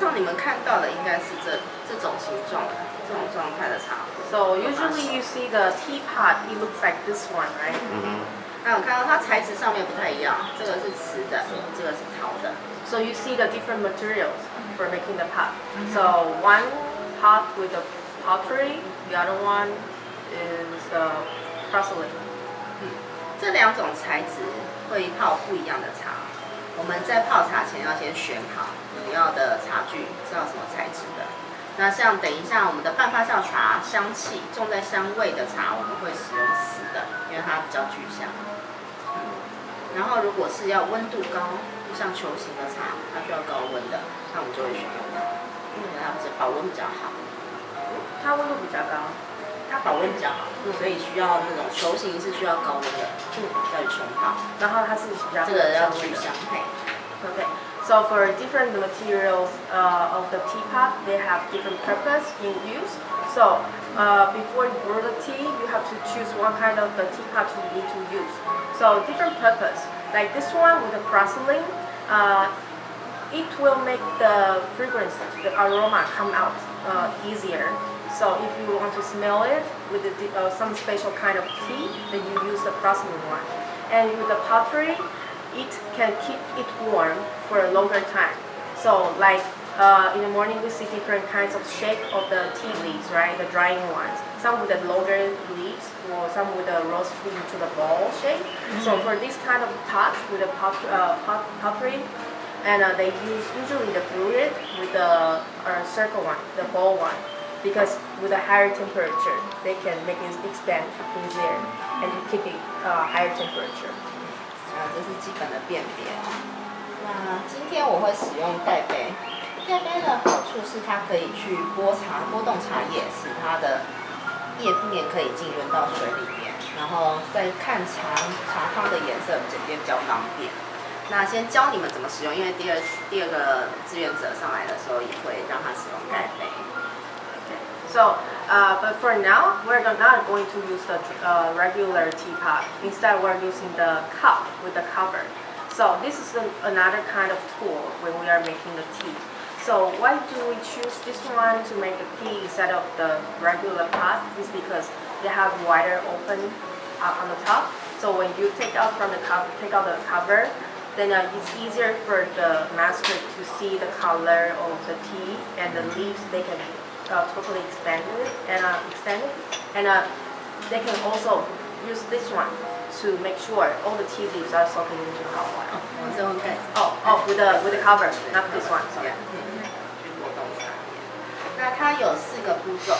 上你们看到的应该是这种形状的这种状态的茶壶。So usually you see the teapot, it looks like this one, right? 那我看到它材质上面不太一样，这个是瓷的，这个是陶的。So you see the different materials for making the pot. So one pot with the pottery, the other one is the porcelain. 这两种材质会泡不一样的茶。我们在泡茶前要先选好你要的茶具是要什么材质的。那像等一下我们的半发酵茶，香气重在香味的茶，我们会使用瓷的，因为它比较具象。然后如果是要温度高，像球形的茶，它需要高温的，那我们就会选用它，因为它是保温比较好。它温度比较高，它保温比较好，所以需要那种球形是需要高温的，要去冲泡。然后它是比较这个要具象配。Okay. So for different materials of the teapot, they have different purpose in use. So before you brew the tea, you have to choose what kind of the teapot you need to use. So different purpose, like this one with the porcelain, it will make the fragrance, the aroma come out easier. So if you want to smell it with some special kind of tea, then you use the porcelain one. And with the pottery, it can keep it warm for a longer time. So like in the morning we see different kinds of shape of the tea leaves, right? The drying ones. Some with the longer leaves or some with the roasted into the ball shape. So for this kind of pot with the pottery, and they usually they brew it with the circle one, the ball one, because with a higher temperature, they can make it expand easier and keep it higher temperature. 这是基本的辨别。那今天我会使用盖杯，盖杯的好处是它可以去波动茶叶，使它的叶面可以浸润到水里面，然后再看茶汤的颜色也比较方便。那先教你们怎么使用，因为第二个志愿者上来的时候也会让他使用盖杯。So, but for now, we're not going to use the regular teapot. Instead, we're using the cup with the cover. So this is another kind of tool when we are making the tea. So why do we choose this one to make the tea instead of the regular pot? Is because they have wider open on the top. So when you take out the cover, then it's easier for the master to see the color of the tea and the leaves. They can totally expand it, and they can also use this one to make sure all the tea leaves are soaking into the hot water. With the cover, not this one. Sorry. 那它有4个步骤，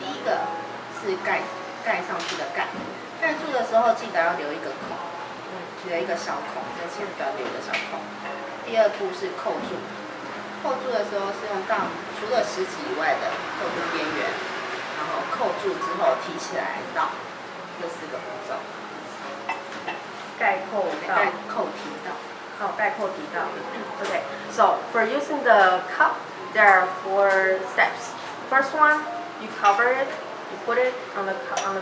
第一个是盖上去的盖住的时候记得要留一个孔，留一个小孔，在前端留一个小孔。第二步是扣住。扣住的时候是用除了食指以外的扣住边缘，然后扣住之后提起来倒，这4个步骤。盖扣提倒。盖扣提倒。Okay. So for using the cup, there are 4 steps. First one, you cover it, you put it on the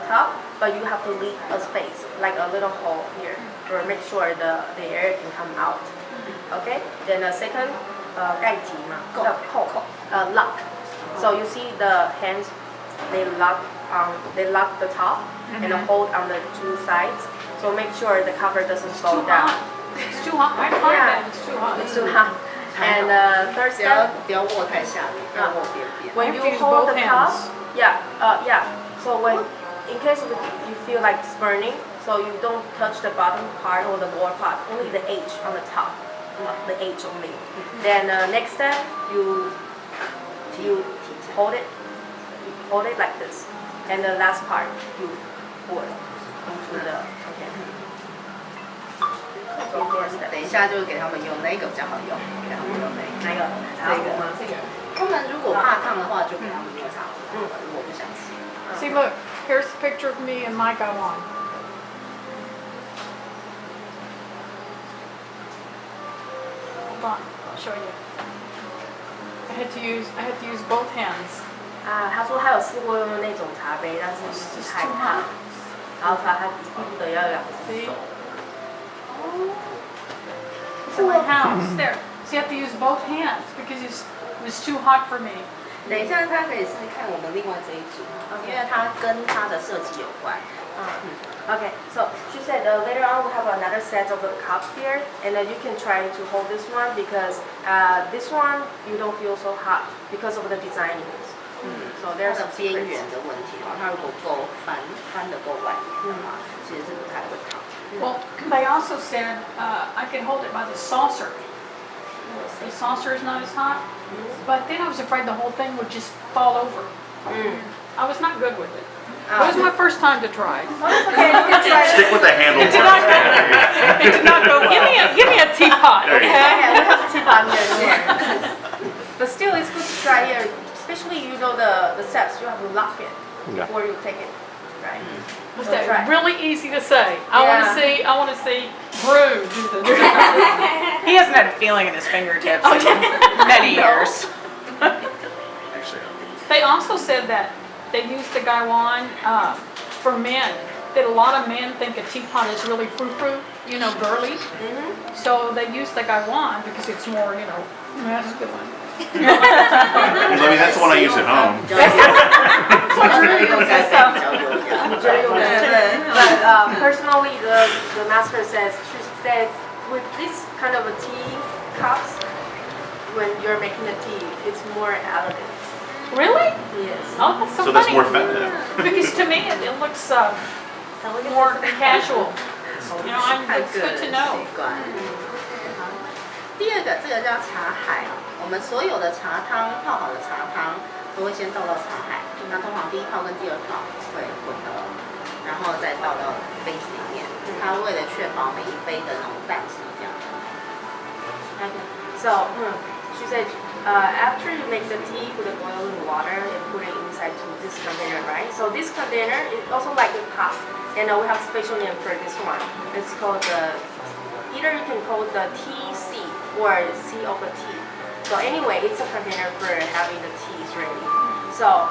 top, but you have to leave a space, like a little hole here, to make sure the air can come out. Okay. Then the second. 盖提嘛，扣lock. So you see the hands, they lock the top and hold on the 2 sides. So make sure the cover doesn't fall down. It's too hot. I tried that. It's too hot. It's too hot. And third step. 不要握太下面，不要握边边。When you hold the top, yeah. So when in case you feel like it's burning, so you don't touch the bottom part or the lower part, only the edge on the top. The edge only. Then next step, you hold it like this, and the last part you pour into the. Okay. 等一下就给他们用那个比较好用，给他们用哪个？这个。他们如果怕烫的话，就给他们用茶壶。如果不想吃。See, look, here's a picture of me and my go on. I'll show you. I had to use both hands. 他说他有试过用那种茶杯，但是不太烫，然后他逼不得要2只手。It's in my house. There. So you have to use both hands because It was too hot for me. 等一下，他可以试试看我们另外这一组，因为它跟它的设计有关。Okay, so she said later on we have another set of the cups here, and then you can try to hold this one because this one you don't feel so hot because of the designing. So 它 there's 的 some 边 secrets. 缘的问题哦，它如果够翻的够外面的话，其实是不太会烫。Well, they also said I could hold it by the saucer. The saucer is not as hot, but then I was afraid the whole thing would just fall over. I was not good with it. It was my first time to try. Okay, you can try. Stick with the handle. It did not go. It did not go. Give me a teapot, There you go. okay? Okay, we have a teapot here. But still, it's good to try here, especially you know the steps. You have to lock it before you take it, right? Was So try. that really easy to say? I want to see Brew do the. He hasn't had a feeling in his fingertips in many years. Actually, They also said that they use the gaiwan for men. That a lot of men think a teapot is really frou-frou, you know, girly. So they use the gaiwan because it's more, you know, masculine. Maybe that's the one I use at home. But personally, the master says she says with this kind of a tea cups, when you're making the tea, it's more elegant. Really? Yes. Oh, that's so So that's funny. more feminine. Because to me it looks more casual. You know, it's good to know. 第二个，这个叫茶海。我们所有的茶汤泡好的茶汤都会先倒到茶海，那通常第一泡跟第二泡会混合，然后再倒到杯子里面。它为了确保每一杯的浓淡是一样的。 Okay. So she said after you make the tea, put the boiling water and put it inside to this container, right? So this container is also like a cup, and we have special name for this one. It's called either you can call it the tea seed or seed of the tea. So anyway, it's a container for having the teas ready. So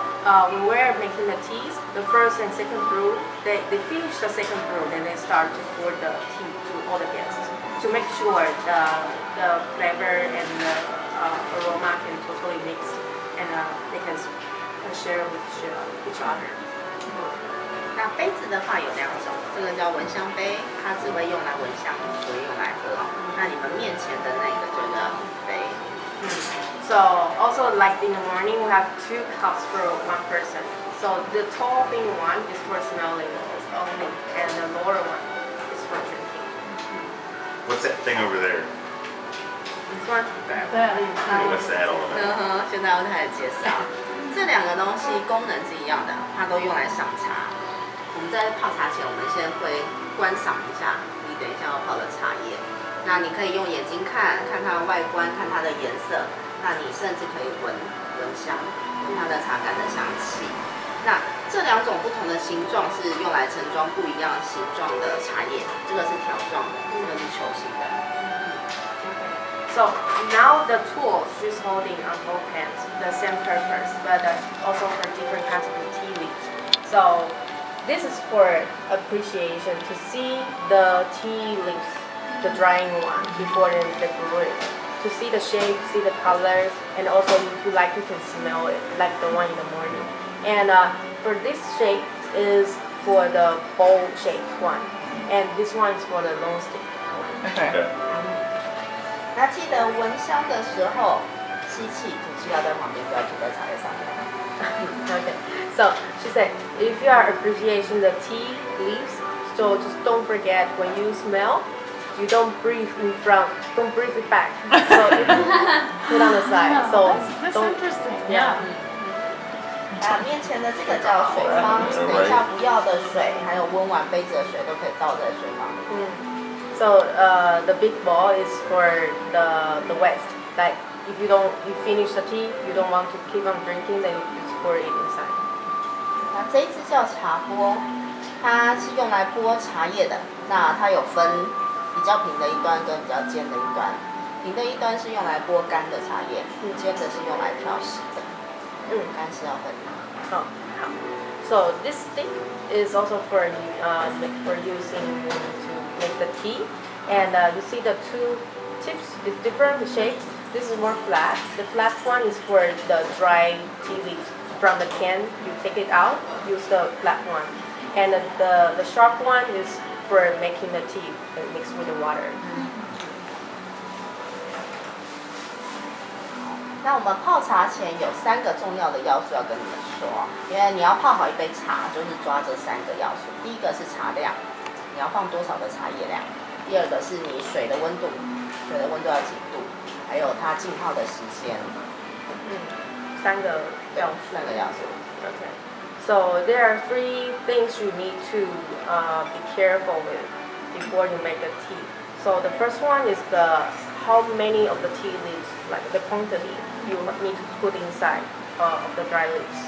when we're making the teas, the first and second brew, they finish the second brew, then they start to pour the tea to all the guests to make sure the flavor and the aroma can totally mix and they can share with each other. 那杯子的话有两种，这个叫闻香杯，它只会用来闻香，不会用来喝。那你们面前的那个就叫饮杯。 So also like in the morning we have 2 cups for one person. So the tall thing one is for smelling only, and the lower one is for drinking. What's that thing over there? This one? What's that all about? 现在要开始介绍，这两个东西功能是一样的，它都用来上茶。我们在泡茶前，我们先会观赏一下你等一下要泡的茶叶。那你可以用眼睛看看它的外观，看它的颜色。那你甚至可以闻香，闻它的茶干的香气。那这两种不同的形状是用来盛装不一样形状的茶叶，这个是条状的，这个是球形的。 So now the tools she's holding on both hands, the same purpose, but also for different kinds of tea leaves. So this is for appreciation to see the tea leaves, the drying one before they brew it. To see the shape, see the colors, and also if you like, you can smell it, like the one in the morning. And for this shape is for the bowl shape one, and this one is for the long stick one. Okay. 那记得闻香的时候，吸气、吐气要在旁边，不要吐在茶叶上面。Okay. So she said, if you are appreciating the tea leaves, so just don't forget when you smell, you don't breathe in front, don't breathe it back. So you put on the side. So That's don't. interesting. Yeah. 面前的这个叫水方，等一下不要的水，还有温完杯子的水都可以倒在水方里。So the big ball is for the west. Like if you finish the tea, you don't want to keep on drinking, then you just pour it inside. 那这一支叫茶钵，它是用来拨茶叶的。那它有分比较平的一端跟比较尖的一端。平的一端是用来拨干的茶叶，尖的是用来漂洗的。干湿要分开。So this stick is also for using to make the tea, and you see the 2 tips is different, the shape. This is more flat. The flat one is for the dry tea leaves. From the can, you take it out, use the flat one. And the sharp one is for making the tea mixed with the water. 那我们泡茶前有3个重要的要素要跟你们说，因为你要泡好一杯茶，就是抓这3个要素。第一个是茶量，你要放多少的茶叶量；第二个是你水的温度，水的温度要几度，还有它浸泡的时间。3个要素。3个要素。Okay. So there are 3 things you need to be careful with before you make a tea. So the first one is how many of the tea leaves, like the quantity you need to put inside of the dry leaves.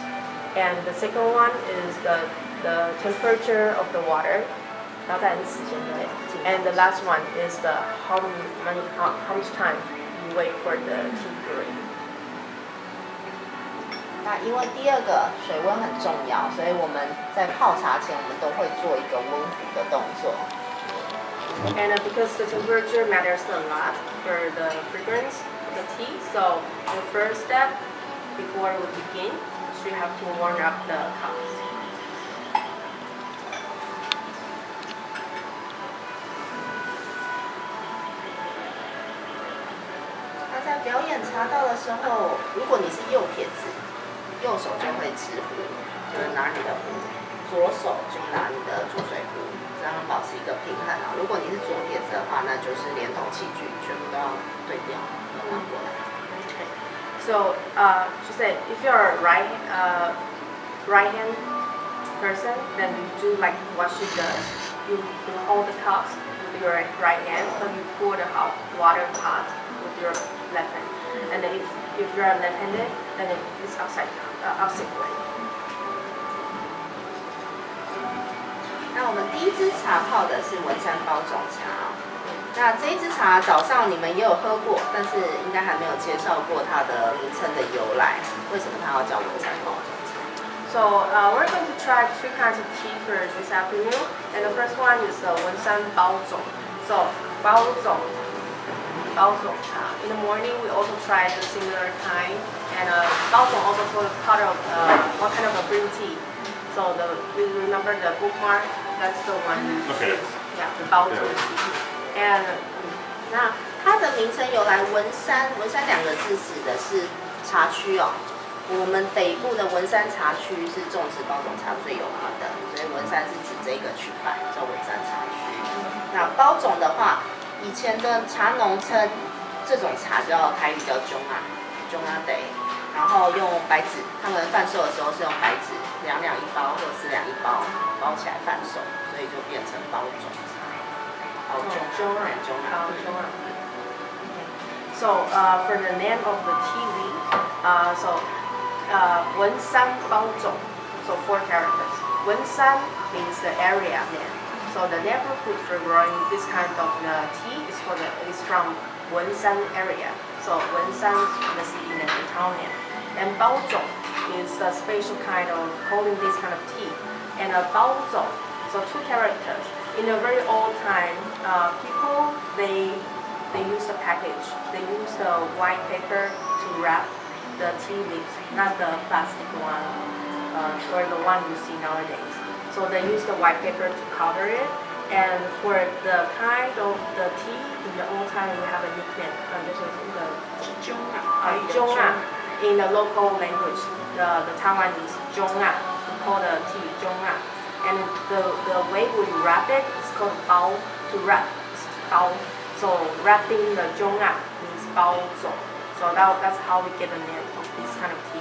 And the second one is the temperature of the water. And the last one is how much time you wait for the tea brewing. 那因为第二个水温很重要，所以我们在泡茶前，我们都会做一个温壶的动作。And because the temperature matters a lot for the fragrance of the tea, so the first step before we begin, we have to warm up the cups. 那在表演茶道的时候，如果你是右撇子，右手就会执壶，就是拿你的壶，左手就拿你的煮水壶。这样保持一个平衡啊。如果你是左撇子的话，那就是连同器具全部都要对调，拿过来。Okay. So, she said, if you're a right-hand person, then you do like what she does. You hold the cups with your right hand, but you pour the hot water pot with your left hand. And then if you're left-handed, then it's opposite way. 那我们第一支茶泡的是文山包种茶，那这一支茶早上你们也有喝过，但是应该还没有介绍过它的名称的由来，为什么它要叫文山包种茶？ So we're going to try 2 kinds of tea for this afternoon, and the first one is Wensan Baozong. So Baozong. In the morning we also tried a similar kind, and Baozong also part of one kind of a green tea. So you remember the bookmark? That's the one. Okay. Yeah, the Baozong tea. And 那它的名称由来，文山2个字指的是茶区哦。我们北部的文山茶区是种植包种茶最有名的，所以文山是指这个区块叫文山茶区。那包种的话，以前的茶农称这种茶叫台语叫中啊得，然后用白纸，他们贩售的时候是用白纸2两1包或4两1包包起来贩售，所以就变成包种茶。So for the name of the tea leaf, Wensan Baozong, so 4 characters. Wensan means the area name. So the neighborhood for growing this kind of tea is from Wensan area. So Wensan is the city name, the town name. And Baozong is a special kind of calling this kind of tea. And Baozong, so 2 characters. In a very old time, people they use the package. They use the white paper to wrap the tea leaves, not the plastic one or the one you see nowadays. So they use the white paper to cover it. And for the kind of the tea, in the old time we have a nickname. This is the Zhonga. In the local language, the Taiwanese Zhonga. We call the tea Zhonga. And the way we wrap it is called bao, to wrap. Bao. So wrapping the Zhonga means baozong. So that's how we get the name of this kind of tea.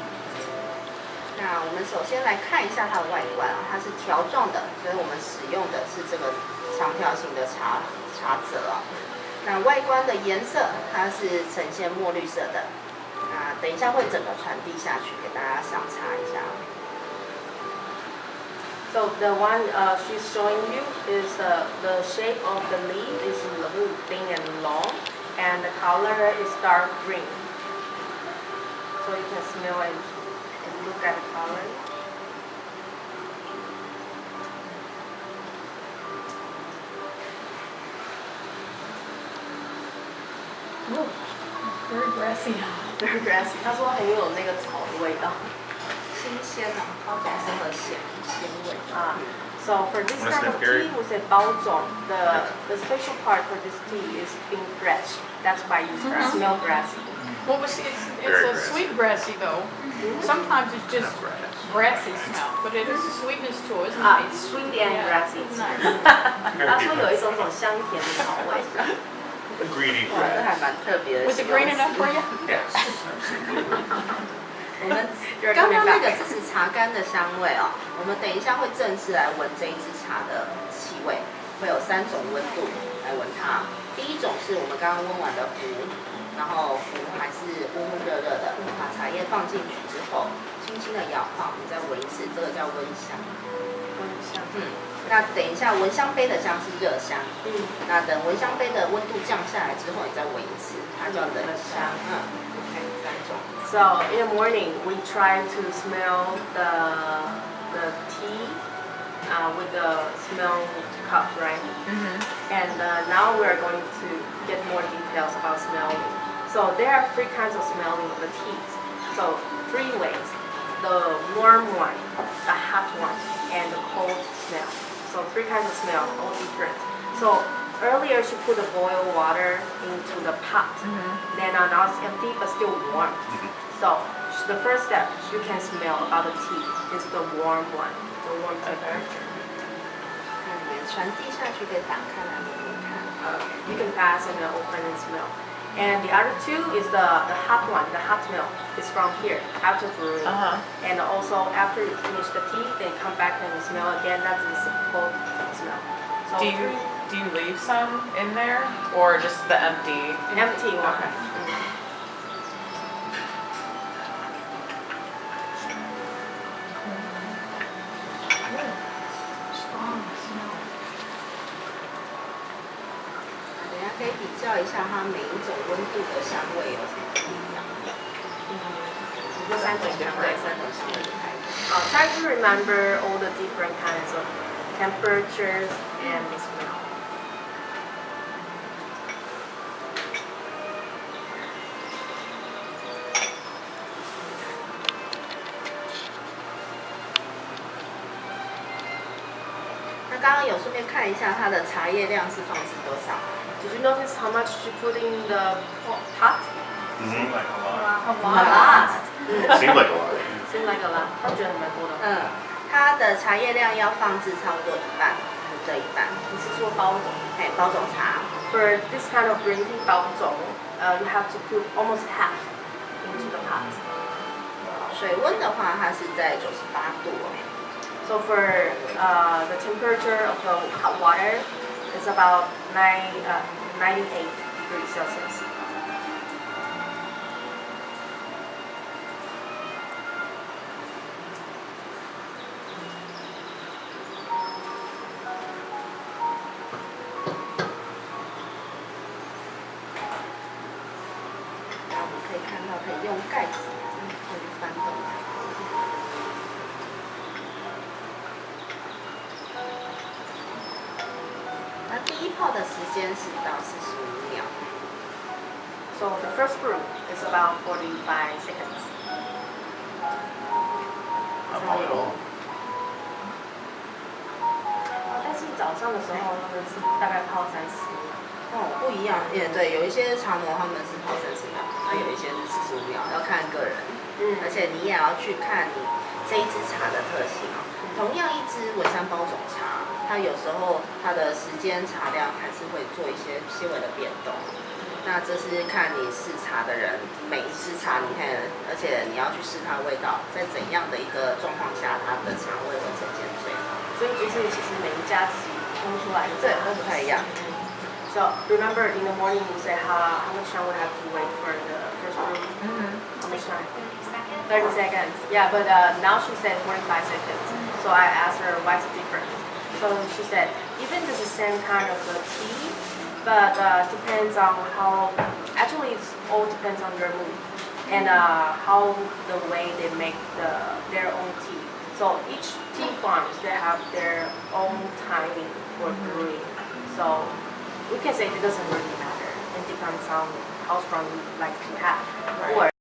那我们首先来看一下它的外观啊，它是条状的，所以我们使用的是这个长条形的茶则啊。那外观的颜色它是呈现墨绿色的，那等一下会整个传递下去，给大家赏茶一下。So the one she's showing you is the shape of the leaf is a little thin and long, and the color is dark green. So you can smell it and look at the color. Very grassy. very grassy。他说很有那个草的味道。新鲜啊，包种是和鲜味。So for this Wanna kind of sniff, Gary? tea, we say 包种. The special part for this tea is being fresh. That's why you smell grassy. Well, it's Very a grassy. sweet grassy though. Sometimes it's just Not grass. grassy smell, but it is a sweetness to it, isn't It's it? sweet and Yeah, grassy. it's nice. 他说有一种香甜的草味。 Greedy 哇，这还 grass. 蛮特别的。 Was it green enough for you? Yes. 我们刚刚那个只是茶干的香味哦，我们等一下会正式来闻这一支茶的气味，会有3种温度来闻它。第一种是我们刚刚温完的壶，然后壶还是温温热热的，把茶叶放进去之后，轻轻的摇晃，你再闻一次，这个叫温香。闻香。那等一下闻香杯的香是热香，那等闻香杯的温度降下来之后，你再闻一次，它叫冷香。OK， 3种。So in the morning, we try to smell the tea with the smell cup, right? And now we are going to get more details about smelling. So there are 3 kinds of smelling of the teas. So 3 ways: the warm one, the hot one, and the cold smell. So 3 kinds of smell, all different. So earlier she put the boiled water into the pot. Then now it's empty but still warm. So the first step you can smell about the tea is the warm one, the warm temperature. 那里面传递下去，可以打开来闻闻看。You can pass and open and smell. And the other 2 is the hot one, the hot smell. It's from here, after brewing. And also after you finish the tea, then come back and smell again. That's the cold smell. So Do you leave some in there or just the empty? an empty one. Okay. Strong smell. 等一下可以比较一下它每一种温度的香味有什么不一样。这3种对，香味。 3种香味不太一样。Try to remember all the different kinds of temperatures and the smell.那刚刚有顺便看一下它的茶叶量是放置多少？ Did you notice how much you put in the pot? Seems like a lot. A 好 lot. 啦， Seems like a lot. Seems like a lot. 他觉得蛮多的。它的茶叶量要放置差不多一半，这一半。你是说包种？哎，包种茶。For this kind of green tea 包种, you have to put almost half into the pot. 水温的话，它是在98度哦。So for the temperature of the hot water, it's about 98 degrees Celsius. 那我们可以看到，可以用盖子可以翻动它。那第一泡的时间是到45秒。 So the first brew is about 45 seconds. 好哟。但是早上的时候他们是大概泡30秒。哦，不一样，也对，有一些茶农他们是泡30秒，那有一些是45秒，要看个人。而且你也要去看你这一支茶的特性哦。同样一支文山包种茶，它有时候它的时间茶量还是会做一些细微的变动。那这是看你试茶的人，每一支茶你看，而且你要去试它的味道，在怎样的一个状况下，它的茶味会呈现最好。所以就是其实每一家自己烘出来的对，都不太一样。So remember in the morning you say how much time we have to wait for the first brew? How much time? 30 seconds. Yeah, but now she said 45 seconds. So I asked her what's the difference. So she said even it's the same kind of the tea, but depends on how. Actually, it all depends on their mood and how the way they make their own tea. So each tea farms they have their own timing for brewing. So we can say it doesn't really matter. It depends on how how strong you like to have. Right. Or